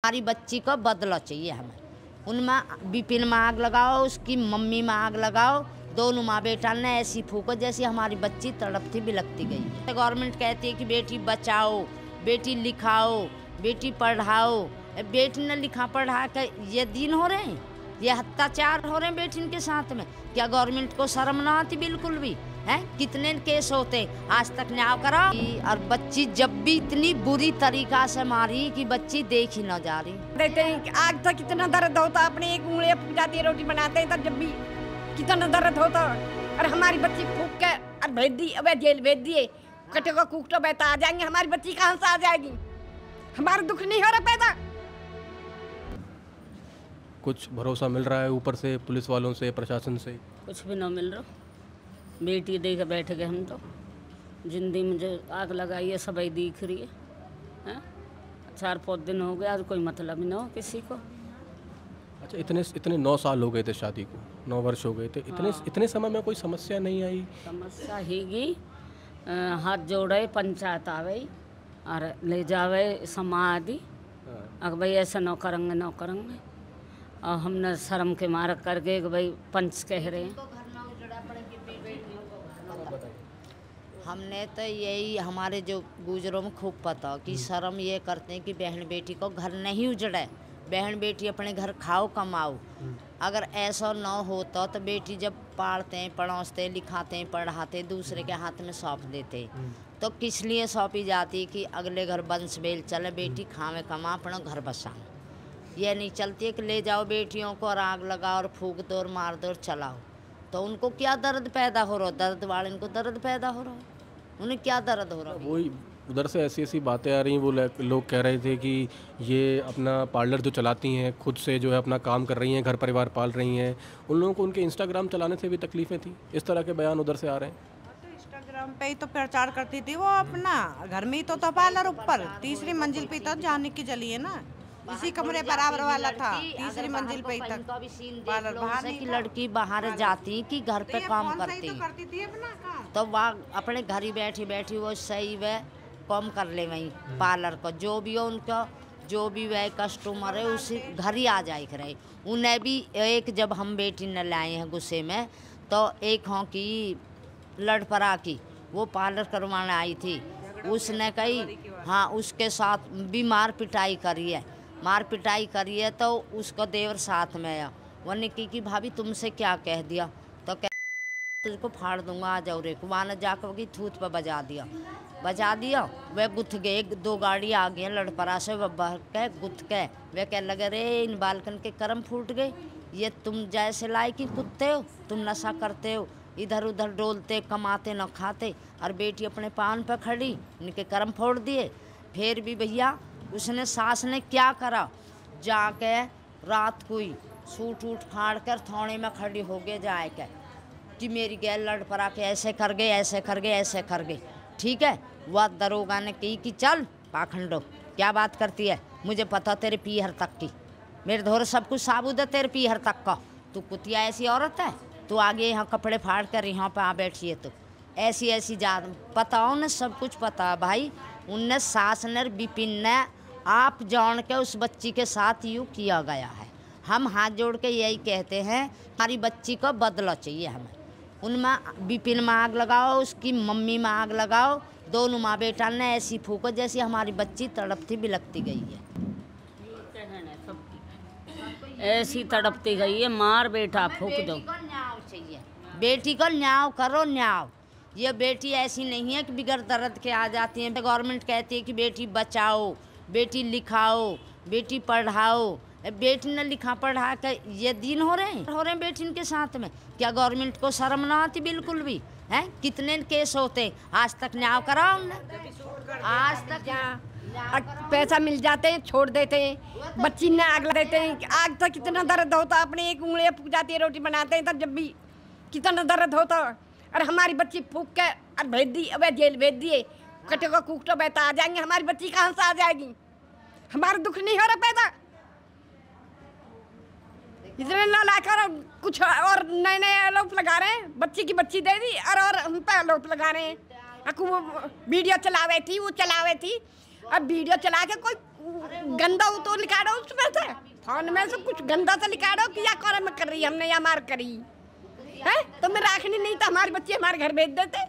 हमारी बच्ची को बदला चाहिए हमें। उनमें विपिन में आग लगाओ, उसकी मम्मी में आग लगाओ, दोनों माँ बेटा ने ऐसी फूको जैसी हमारी बच्ची तड़पती बिलकती गई है। गवर्नमेंट कहती है कि बेटी बचाओ, बेटी लिखाओ, बेटी पढ़ाओ। बेटी ने लिखा पढ़ा कर ये दिन हो रहे हैं, ये अत्याचार हो रहे हैं बेटी के साथ में। क्या गवर्नमेंट को शर्म ना आती बिल्कुल भी है? कितने केस होते आज तक न्याय करा। और बच्ची जब भी इतनी बुरी तरीका से मारी कि बच्ची देख ही न जा रही। देते हैं आग तक कितना दर्द होता, अपने एक उंगली जाती है रोटी बनाते हैं तब जब भी कितना दर्द होता। और हमारी बच्ची फूक के और भेज दी, अब जेल भेज दिए, कटे को कुकटो बैठा आ जाएंगे। हमारी बच्ची कहाँ से आ जाएगी? हमारा दुख नहीं हो रहा पैदा। कुछ भरोसा मिल रहा है ऊपर से, पुलिस वालों से, प्रशासन से? कुछ भी ना मिल रहा। बेटी देख बैठ गए हम तो। जिंदगी में जो आग लगाई है सब दिख रही है। 4-5 दिन हो गए, आज कोई मतलब नहीं हो किसी को। अच्छा, इतने 9 साल हो गए थे शादी को, 9 वर्ष हो गए थे। इतने समय में कोई समस्या नहीं आई? समस्या ही हाथ जोड़े पंचायत आवे और ले जावे समाधि। अगर भाई ऐसा न करेंगे। और हमने शर्म के मार करके भाई पंच कह रहे हैं। हमने तो यही, हमारे जो गुजरों में खूब पता कि शर्म ये करते हैं कि बहन बेटी को घर नहीं उजड़े, बहन बेटी अपने घर खाओ कमाओ। अगर ऐसा न होता तो बेटी जब पालते हैं, पढ़ाते, लिखाते, पढ़ाते, दूसरे के हाथ में सौंप देते, तो किस लिए सौंपी जाती कि अगले घर वंश बेल चले, बेटी खावे कमा अपना घर बसाओ। ये नहीं चलती है कि ले जाओ बेटियों को और आग लगाओ और फूक दो और मार दो और चलाओ। तो उनको क्या दर्द पैदा हो रहा? दर्द वाले इनको दर्द पैदा हो रहा है, उन्हें क्या दर्द हो रहा है? वही उधर से ऐसी बातें आ रही हैं। वो लोग कह रहे थे कि ये अपना पार्लर जो चलाती हैं, खुद से जो है अपना काम कर रही हैं, घर परिवार पाल रही हैं, उन लोगों को उनके इंस्टाग्राम चलाने से भी तकलीफ़ें थी। इस तरह के बयान उधर से आ रहे हैं। तो इंस्टाग्राम पे ही तो प्रचार करती थी वो, अपना घर में ही तो था पार्लर, ऊपर 3री मंजिल पे तो जाने की चली है ना, इसी कमरे बराबर वाला था, 3री मंजिल पे ही तक पार्लर। बाहर की लड़की बाहर जाती कि घर पे काम करती थी अपना काम, तो वह अपने घर ही बैठी वो सही वह काम कर ले वहीं पार्लर को। जो भी हो उनका, जो भी वह कस्टमर है उसी घर ही आ जाए करे। उन्हें भी एक जब हम बेटी न लाए हैं गुस्से में, तो एक हों की लड़परा की वो पार्लर करवाने आई थी, उसने कही हाँ उसके साथ भी मार पिटाई करी है। तो उसका देवर साथ में आया, उन्होंने की भाभी तुमसे क्या कह दिया? तो कह तुझको फाड़ दूंगा, आ जाओ रे। वहाँ ने जाकर की थूत पर बजा दिया। वह गुथ गए, 2 गाड़ी आ गई लड़परा से, वह बह के गुथ के वह कह लगे रे इन बालकन के कर्म फूट गए, ये तुम जैसे लाए कि कुत्ते हो, तुम नशा करते हो, इधर उधर डोलते, कमाते न खाते। और बेटी अपने पान पर खड़ी, इनके कर्म फोड़ दिए। फिर भी भैया उसने सास ने क्या करा, जाके रात को ही सूट उठ फाड़ कर थाने में खड़ी हो गए जाए के कि मेरी गैल लड़ पड़ा के ऐसे कर गए। ठीक है, वह दरोगा ने कही कि चल पाखंडो क्या बात करती है, मुझे पता तेरे पीहर तक की, मेरे धोर सब कुछ साबुत है तेरे पीहर तक का। तू कुतिया ऐसी औरत है, तू आगे यहाँ कपड़े फाड़ कर यहाँ पे आ बैठी है, तो ऐसी जात पता उन्हें सब कुछ पता भाई। उनने सास ने विपिन ने आप जान के उस बच्ची के साथ यूँ किया गया है। हम हाथ जोड़ के यही कहते हैं हमारी बच्ची को बदला चाहिए हमें। उनमें विपिन में आग लगाओ, उसकी मम्मी में आग लगाओ, दोनों माँ बेटा ने ऐसी फूको जैसी हमारी बच्ची तड़पती बिलकती गई है। ऐसी तड़पती गई है, मार बेटा फूक दो। न्याय चाहिए, बेटी को न्याय करो, न्याय। ये बेटी ऐसी नहीं है कि बिगड़ दर्द के आ जाती है। गवर्नमेंट कहती है कि बेटी बचाओ, बेटी लिखाओ, बेटी पढ़ाओ। बेटी ने लिखा पढ़ा कर ये दिन हो रहे हैं बेटी के साथ में। क्या गवर्नमेंट को शर्म ना आती बिल्कुल भी है? कितने केस होते आज तक न्याय करा उनने? आज तक पैसा मिल जाते छोड़ देते, बच्ची ने आग लगा देते हैं। आग तक कितना दर्द होता, अपने एक उंगली जाती है रोटी बनाते हैं तब जब भी कितना दर्द होता। और हमारी बच्ची फूक के और भेज दी, अब जेल भेज दिए, कटे को कुकटो बैठा आ जाएंगे। हमारी बच्ची कहाँ से आ जाएगी? हमारा दुख नहीं हो रहा पैदा। इतने ना लाकर कुछ और नए आरोप लगा रहे हैं, बच्ची की बच्ची दे दी और हम पे आरोप लगा रहे हैं। वीडियो चलावे थी, वो चलावे थी अब वीडियो चला के कोई गंदा तो लिखा दो उसमें से, फोन में से कुछ गंदा से लिखा दो कि या कर्म कर रही हमने या मार करी है। तो मैं राखनी नहीं तो हमारे बच्चे हमारे घर भेज देते।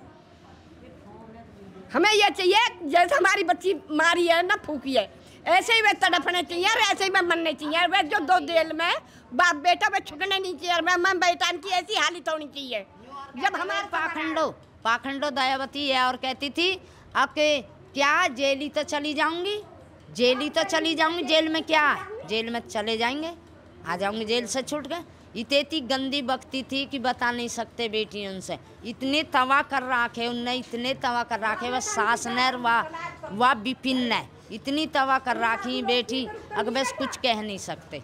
हमें ये चाहिए जैसे हमारी बच्ची मारी है ना फूकी है, ऐसे ही वे तड़पने चाहिए और ऐसे ही वे मरने चाहिए। वे जो 2 जेल में बाप बेटा वे छुटने नहीं चाहिए। मैं बेटा की ऐसी हालत होनी चाहिए। जब हमारे पाखंडो दयावती है और कहती थी आपके क्या जेल ही तो चली जाऊंगी, जेल ही तो चली जाऊंगी, जेल में क्या है, जेल में चले जाएंगे, आ जाऊंगी जेल से छूट गए। इतनी गंदी बकती थी कि बता नहीं सकते बेटी उनसे। इतने तवा कर रखे उनने, इतने तवा कर रखे वह सास ने व विपिन ने इतनी तवा कर रखी बेटी, अगर बस कुछ कह नहीं सकते।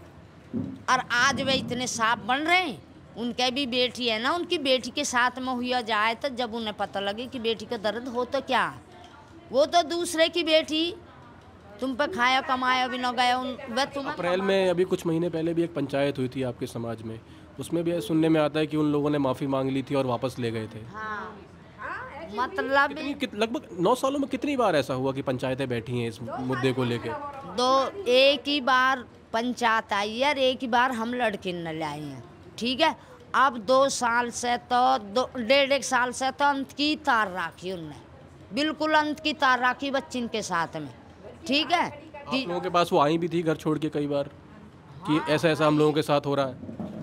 और आज वे इतने साफ बन रहे हैं। उनके भी बेटी है ना, उनकी बेटी के साथ में हुआ जाए तो जब उन्हें पता लगे कि बेटी का दर्द हो तो क्या, वो तो दूसरे की बेटी तुम पे खाया कमाया भी न गया वह तुम। अप्रैल में अभी कुछ महीने पहले भी एक पंचायत हुई थी आपके समाज में, उसमें भी सुनने में आता है कि उन लोगों ने माफ़ी मांग ली थी और वापस ले गए थे। हाँ, मतलब लगभग 9 सालों में कितनी बार ऐसा हुआ कि पंचायतें बैठी हैं इस मुद्दे को लेकर? एक ही बार पंचायत आई है और एक ही बार हम लड़के न लाए हैं। ठीक है, अब 2 साल से तो 1.5 साल से तो अंत की तार राखी उनने, बिल्कुल अंत की तार राखी बच्चिन के साथ में। ठीक है, आप लोगों के पास वो आई भी थी घर छोड़ के कई बार कि ऐसा ऐसा हम लोगों के साथ हो रहा है?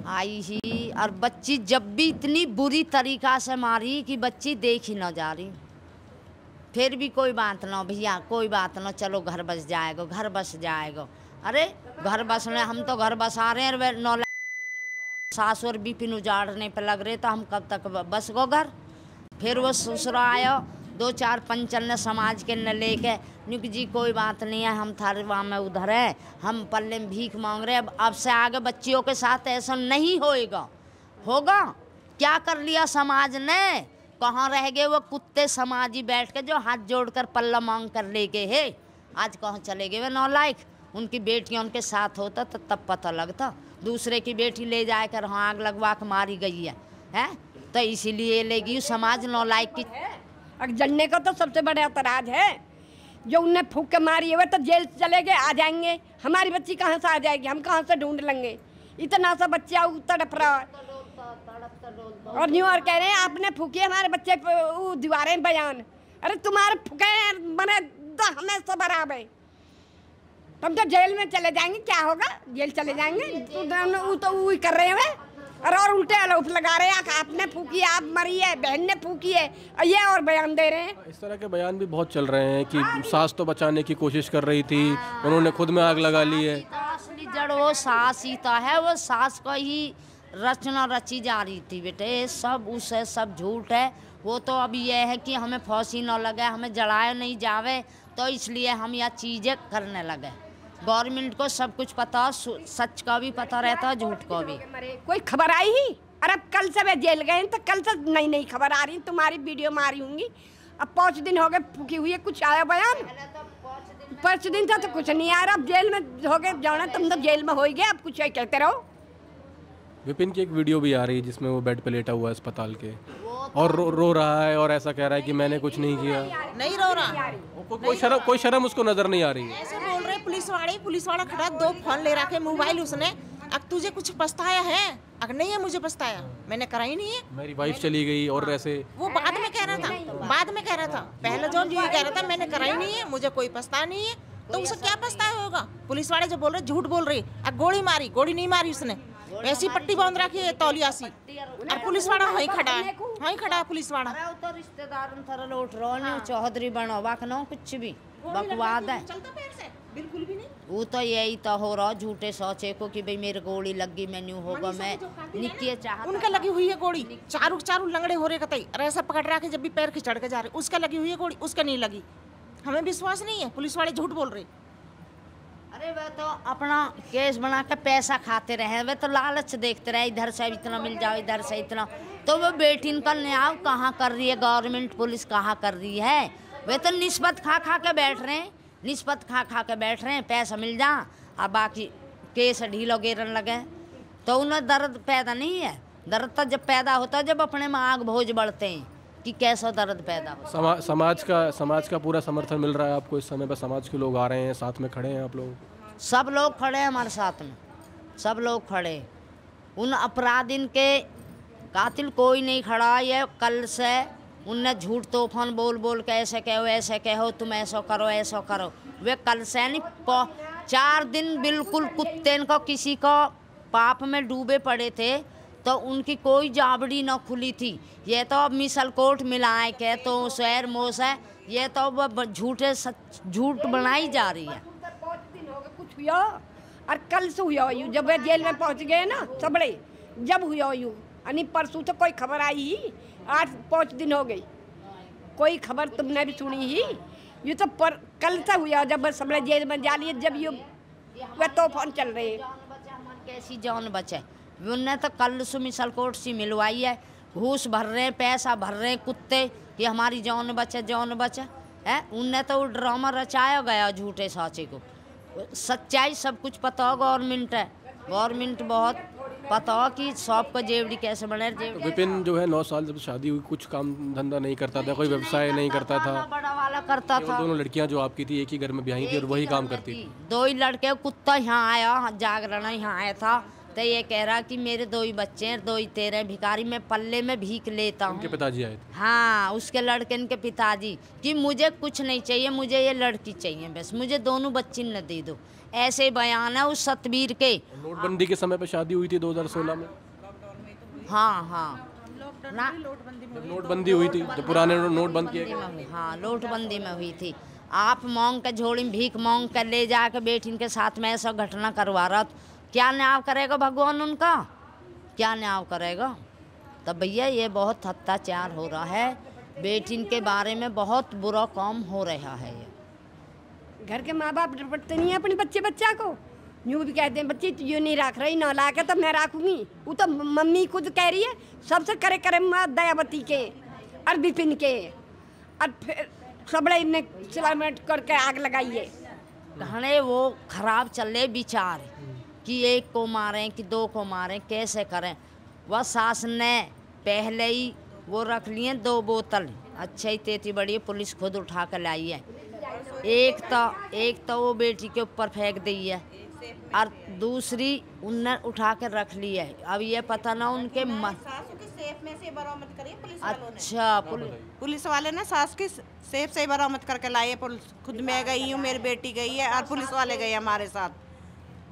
आई ही, और बच्ची जब भी इतनी बुरी तरीका से मारी कि बच्ची देख ही न जा रही। फिर भी कोई बात ना भैया, कोई बात ना, चलो घर बस जाएगा, घर बस जाएगा। अरे घर बसने हम तो घर बसा रहे हैं, 9 लाख सास और विपिन उजाड़ने पे लग रहे, तो हम कब तक बस गो घर। फिर वो ससुर आयो, 2-4 पंचल ने समाज के न लेके नुक जी कोई बात नहीं है, हम थारे वहाँ में उधर है, हम पल्ले में भीख मांग रहे। अब से आगे बच्चियों के साथ ऐसा नहीं होएगा। होगा क्या कर लिया समाज ने, कहाँ रह गए वो कुत्ते समाजी बैठ के जो हाथ जोड़कर पल्ला मांग कर ले गए है, आज कहाँ चले गए वे 9 लाख। उनकी बेटियां उनके साथ होता तो तब पता लगता। दूसरे की बेटी ले जाकर हाँ आग लगवा के मारी गई है तो इसीलिए ले गई समाज 9 लाख की। जलने का तो सबसे बड़ा अपराध है जो उनने फूक के मारी है, वो तो जेल चले गए, आ जाएंगे। हमारी बच्ची कहाँ से आ जाएगी, हम कहाँ से ढूंढ लेंगे? इतना सा बच्चा तड़प रहा है और न्यू और कह रहे हैं आपने फूकी हमारे बच्चे पे दीवारें बयान। अरे तुम्हारे फूके बने तो हमें सब बराबर है, तुम तो जेल में चले जाएंगे। क्या होगा, जेल चले जाएंगे। तो वही कर रहे हैं और उल्टे आरोप लगा रहे हैं, आपने फूकी, आप मरी है, बहन ने फूकी है, ये और बयान दे रहे हैं। इस तरह के बयान भी बहुत चल रहे हैं कि सास तो बचाने की कोशिश कर रही थी, उन्होंने खुद में आग लगा ली है। असली जड़ वो सास ही तो है, वो सास को ही रचना रची जा रही थी बेटे। सब उसे सब झूठ है। वो तो अब ये है कि हमें फांसी न लगे, हमें जलाया नहीं जावे, तो इसलिए हम यह चीज़ें करने लगे। गवर्नमेंट को सब कुछ पता, सच का भी पता रहता है, झूठ का भी। कोई खबर आई ही? अरे अब कल से वे जेल गए तो कल से नई खबर आ रही, तुम्हारी वीडियो मारी होंगी। अब 5 दिन हो गए फूकी हुई है, कुछ आया बयान? 5 दिन था तो कुछ नहीं आ रहा। अब जेल में हो गए जाना, तुम तो जेल में हो ही गए, अब कुछ कहते रहो। विपिन की एक वीडियो भी आ रही है जिसमें वो बेड पे लेटा हुआ है अस्पताल के और रो रहा है और ऐसा कह रहा है कि मैंने कुछ नहीं किया। नहीं रो रहा, कोई शर्म उसको नजर नहीं आ रही है। ऐसे बोल रहे पुलिस वाला खड़ा, 2 फोन ले रखे, मोबाइल उसने। अब तुझे कुछ पछताया है? अगर नहीं है मुझे पछताया, मैंने करा ही नहीं है। मेरी वाइफ चली गई और ऐसे वो बाद में कह रहा था, पहले जो ये कह रहा था मैंने करा ही नहीं है, मुझे कोई पछता नहीं है। तो उसे क्या पछताया होगा? पुलिस वाले जो बोल रहे झूठ बोल रहे। अब गोली नहीं मारी उसने, ऐसी पट्टी बांध रखी है तौलिया सी, और पुलिस वाला वहीं खड़ा है पुलिस वाला। तो रिश्तेदार थर उठ रहा चौधरी बनो बाकनो कुछ भी बकवाद है, बिल्कुल भी नहीं। वो तो यही तो हो रहा, झूठे सोचे को कि भाई मेरे गोली लगी, मैन्यू होगा, मैं निकिए चाहता। उनका लगी हुई है गोली, चारू लंगड़े हो रहे कतई, और ऐसा पकड़ रहा के जब भी पैर खिंचड़ के जा रहे, उसका लगी हुई है गोली, उसका नहीं लगी। हमें विश्वास नहीं है, पुलिस वाले झूठ बोल रहे। अरे वे तो अपना केस बना के पैसा खाते रहे, वे तो लालच देखते रहे, इधर से इतना मिल जाओ, इधर से इतना। तो वो बेटी का न्याय कहाँ कर रही है गवर्नमेंट, पुलिस कहाँ कर रही है? वे तो निस्बत खा के बैठ रहे हैं, निस्बत खा के बैठ रहे हैं, पैसा मिल जा, अब बाकी केस ढीलो गिरन लगे। तो उन्हें दर्द पैदा नहीं है। दर्द तो जब पैदा होता है जब अपने में आग भोज बढ़ते हैं, कि कैसा दर्द पैदा हो। समाज का पूरा समर्थन मिल रहा है आपको इस समय पर? समाज के लोग आ रहे हैं, साथ में खड़े हैं आप लोग? सब लोग खड़े हैं हमारे साथ में, सब लोग खड़े। उन अपराधिन के कातिल कोई नहीं खड़ा। ये कल से उनने झूठ तूफान बोल बोल के ऐसे कहो तुम ऐसा करो। वे कल से नहीं 4 दिन बिल्कुल कुत्ते को किसी को पाप में डूबे पड़े थे, तो उनकी कोई जाबड़ी न खुली थी। ये तो अब मिसल कोट मिलाए के तो शहर मोस है, ये तो अब झूठ बनाई जा रही है। 5 दिन हो गए कुछ हुआ, और कल से हुआ यूँ जब वे जेल में पहुंच गए ना सबड़े, जब हुआ यूँ। यानी परसों तो कोई खबर आई ही, 8-5 दिन हो गई, कोई खबर तुमने भी सुनी ही। ये तो कल से हुआ जब सबड़े जेल में जा लिए, जब ये वे तूफान चल रहे हैं। कैसी जान बचे, उनने तो कल से मिसल कोट सी मिलवाई है। घूस भर रहे हैं, पैसा भर रहे हैं कुत्ते कि हमारी जान बचे है। उनने तो वो ड्रामा रचाया गया झूठे साचे को। सच्चाई सब कुछ पता हो, गवर्नमेंट बहुत पता हो कि सबको जेवड़ी कैसे बने। विपिन जो है 9 साल जब शादी हुई, कुछ काम धंधा नहीं करता था, कोई व्यवसाय नहीं करता था, बड़ा वाला करता था। दोनों लड़कियां जो आपकी थी एक ही घर में ब्याही थी और वही काम करती थी। 2 ही लड़के, कुत्ता यहाँ आया, जागरण यहाँ आया था, तो ये कह रहा कि मेरे 2 ही बच्चे हैं, 2 ही तेरे भिखारी, मैं पल्ले में भीख लेता हूँ। उनके पिताजी आए थे? हाँ, उसके लड़के के पिताजी कि मुझे कुछ नहीं चाहिए, मुझे ये लड़की चाहिए बस, मुझे दोनों बच्ची न दे दो। ऐसे बयान है उस सतबीर के। नोटबंदी के समय पर शादी हुई थी 2016 में? हाँ ना, जब नोटबंदी हुई थी, जब पुराने नोट बंद किए गए। हाँ, नोटबंदी में हुई थी। आप मांग के झोली में भीख मांग कर ले जाकर बेटी के साथ में ऐसा घटना करवा रहा, तो क्या न्याय करेगा भगवान उनका? क्या न्याय करेगा? तब भैया ये बहुत अत्याचार हो रहा है, बेटी के बारे में बहुत बुरा काम हो रहा है। ये घर के माँ बाप डरते नहीं है अपने बच्चा को, यूँ भी कहते हैं बच्ची यूँ नहीं रख रही, ना ला के तब मैं रखूँगी। वो तो मम्मी खुद कह रही है सबसे करे माँ दयावती के और विपिन के, और फिर सबड़े ने सिलामेट करके आग लगाई है। घने वो खराब चल रहे विचार कि 1 को मारें कि 2 को मारें, कैसे करें। वह सास ने पहले ही वो रख लिए 2 बोतल, अच्छा ही तेती बड़ी पुलिस खुद उठा कर लाई है। एक तो वो बेटी के ऊपर फेंक दी है, और दूसरी उनने उठा कर रख ली है। अब ये पता ना उनके सासू की सेफ में से बरामद करी पुलिस वालों ने। अच्छा, पुलिस वाले ने सास की सेफ से बरामद करके लाई है। पुलिस खुद मैं गई हूँ, मेरी बेटी गई है, और पुलिस वाले गए हमारे साथ।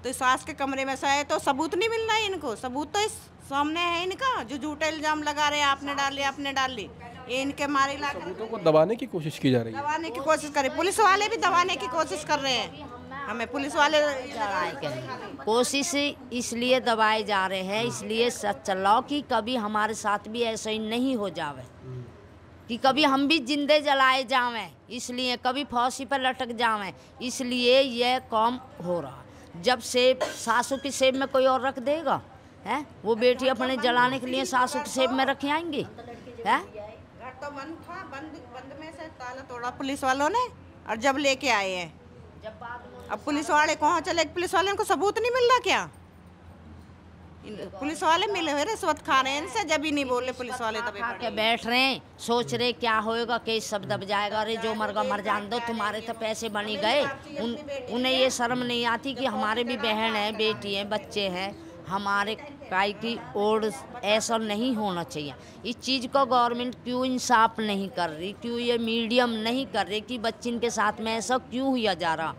तो सास के कमरे में से है, तो सबूत नहीं मिलना है इनको। सबूत तो इस सामने है इनका, जो झूठे इल्जाम लगा रहे हैं, आपने डाल ली। ये इनके मारे सबूतों को दबाने की कोशिश की जा रही है। दबाने की कोशिश करे, पुलिस वाले भी दबाने की कोशिश कर रहे हैं। हमें पुलिस वाले कोशिश इसलिए दबाए जा रहे हैं, इसलिए सच चलाओ कि कभी हमारे साथ भी ऐसा ही नहीं हो जावे, कि कभी हम भी जिंदे जलाए जावें, इसलिए कभी फांसी पर लटक जावें, इसलिए यह काम हो रहा। जब सेब सासू की सेब में कोई और रख देगा है, वो बेटी अपने जलाने के लिए सासू की सेब में रखे आएंगी है। घर तो बंद था, बंद में से ताला तोड़ा पुलिस वालों ने, और जब लेके आए हैं अब पुलिस वाले कहाँ चले? पुलिस वाले को सबूत नहीं मिल रहा क्या? पुलिस वाले मिले हुए रिश्वत खा रहे हैं इनसे, जब ही नहीं बोले पुलिस वाले तब खा के बैठ रहे हैं, सोच रहे क्या होएगा, केस सब दब जाएगा, अरे जो मरगा मर जान दो, तुम्हारे तो पैसे बनी गए। उन्हें ये शर्म नहीं आती कि हमारे भी बहन है, बेटी है, बच्चे हैं, हमारे काय की ओर ऐसा नहीं होना चाहिए। इस चीज़ को गवर्नमेंट क्यों इंसाफ नहीं कर रही, क्यों ये मीडियम नहीं कर रही कि बच्चिन के साथ में ऐसा क्यों हुआ जा रहा।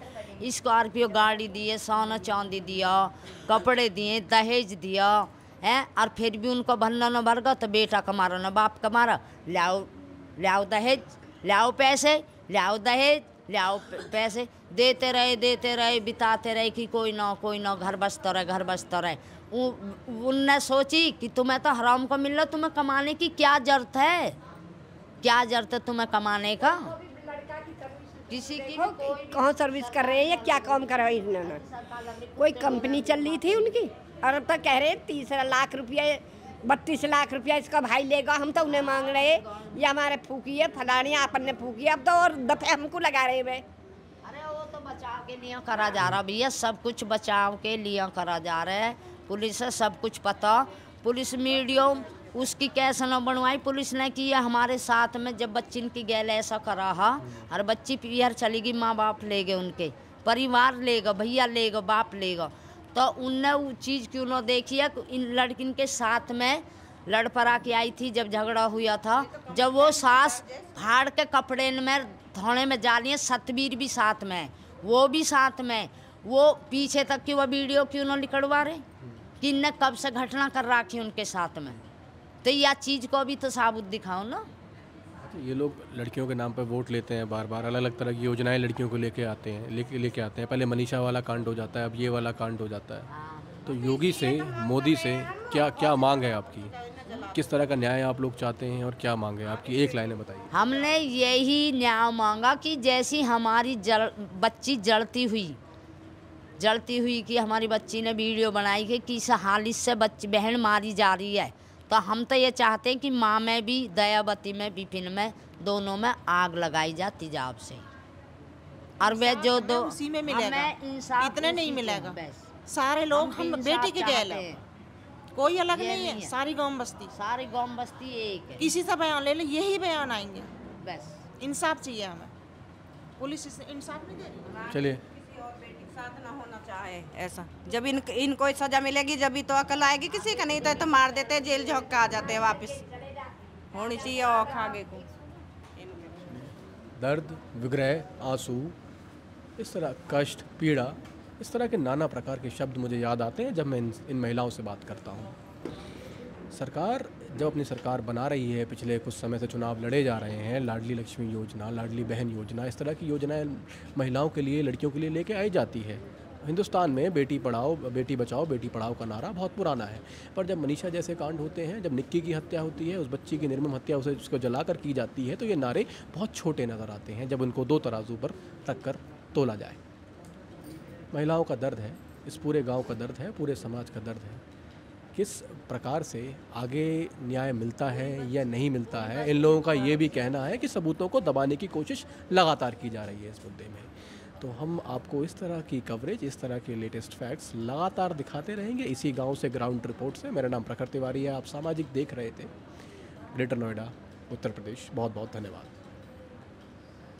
स्कॉर्पियो गाड़ी दिए, सोना चांदी दिया, कपड़े दिए, दहेज दिया है, और फिर भी उनको भरना न भरगा तो बेटा कमारा न बाप कमारा। लाओ दहेज, लाओ पैसे, लाओ दहेज, लाओ पैसे, देते रहे बिताते रहे कि कोई ना घर बसता रहे। उनने सोची कि तुम्हें तो हराम को मिल रहा, तुम्हें कमाने की क्या जरूरत है, तुम्हें कमाने का? किसी की कहाँ सर्विस कर रहे हैं या क्या काम कर रहे हैं इन्होंने? कोई कंपनी चल रही थी उनकी, और अब तक कह रहे 30 लाख रुपया 32 लाख रुपया इसका भाई लेगा, हम तो उन्हें मांग रहे ये हमारे फूकी है, फलानी अपन ने फूकी है, अब तो और दफे हमको लगा रहे हुए। अरे वो तो बचाव के लिए करा जा रहा भैया, सब कुछ बचाव के लिए करा जा रहा है। पुलिस से सब कुछ पता, पुलिस मीडियम उसकी कैसे न बनवाई पुलिस ने की है हमारे साथ में। जब बच्ची की गैल ऐसा करा हा और बच्ची पियर चली गई, माँ बाप ले गए, उनके परिवार ले गए, भैया ले गए, बाप ले गए, तो उनने वो चीज़ क्यों न देखी है। इन लड़किन के साथ में लड़ पड़ा के आई थी जब झगड़ा हुआ था, जब वो सास फाड़ के कपड़े में धोने में जा रही है, सतबीर भी साथ में, वो भी साथ में, वो पीछे तक की वो वीडियो क्यों न निकलवा रहे कि इनने कब से घटना कर रखी उनके साथ में। तो यह चीज़ को भी तो साबुत दिखाओ ना। ये लोग लड़कियों के नाम पर वोट लेते हैं, बार बार अलग अलग तरह की योजनाएं लड़कियों को लेके आते हैं, लेके आते हैं। पहले मनीषा वाला कांड हो जाता है, अब ये वाला कांड हो जाता है। तो योगी से, मोदी से क्या क्या मांग है आपकी? किस तरह का न्याय आप लोग चाहते हैं और क्या मांग है आपकी? एक लाइन में बताइए। हमने यही न्याय मांगा कि जैसी हमारी बच्ची जलती हुई कि हमारी बच्ची ने वीडियो बनाई कि किस हालित से बच्ची बहन मारी जा रही है, तो हम तो ये चाहते हैं कि माँ में भी, दयावती में, विपिन में, दोनों में आग लगाई जा तेजाब से। और वे जो दो उसी में मिलेगा, हमें इंसाफ इतने नहीं उसी से, मिलेगा। बस। सारे लोग हम इंसाफ बेटी के गैल चाहते हैं। कोई अलग ये नहीं नहीं है, है। सारी गांव बस्ती, सारी गांव बस्ती एक है, किसी से बयान ले ले यही बयान आएंगे। बस। इंसाफ चाहिए हमें, पुलिस इसे इंसाफ नहीं दे रही। चलिए, किसी और बेटी के साथ ना होना चाहे ऐसा। जब इनको सजा मिलेगी जब भी तो अकल आएगी किसी का, नहीं तो मार देते हैं, जेल झोंक के आ जाते हैं वापस। होनी चाहिए और आगे को दर्द, विग्रह, आंसू, इस तरह कष्ट, पीड़ा, इस तरह के नाना प्रकार के शब्द मुझे याद आते हैं जब मैं इन महिलाओं से बात करता हूँ। सरकार जब अपनी सरकार बना रही है, पिछले कुछ समय से चुनाव लड़े जा रहे हैं, लाडली लक्ष्मी योजना, लाडली बहन योजना, इस तरह की योजनाएं महिलाओं के लिए, लड़कियों के लिए लेके आई जाती है। हिंदुस्तान में बेटी पढ़ाओ, बेटी बचाओ, बेटी पढ़ाओ का नारा बहुत पुराना है, पर जब मनीषा जैसे कांड होते हैं, जब निक्की की हत्या होती है, उस बच्ची की निर्मम हत्या उसको जलाकर की जाती है, तो ये नारे बहुत छोटे नज़र आते हैं जब उनको दो तराजू पर रख कर तोला जाए। महिलाओं का दर्द है, इस पूरे गांव का दर्द है, पूरे समाज का दर्द है। किस प्रकार से आगे न्याय मिलता है या नहीं मिलता है, इन लोगों का ये भी कहना है कि सबूतों को दबाने की कोशिश लगातार की जा रही है इस मुद्दे में। तो हम आपको इस तरह की कवरेज, इस तरह के लेटेस्ट फैक्ट्स लगातार दिखाते रहेंगे इसी गांव से, ग्राउंड रिपोर्ट से। मेरा नाम प्रखर तिवारी है, आप सामाजिक देख रहे थे, ग्रेटर नोएडा, उत्तर प्रदेश। बहुत बहुत धन्यवाद।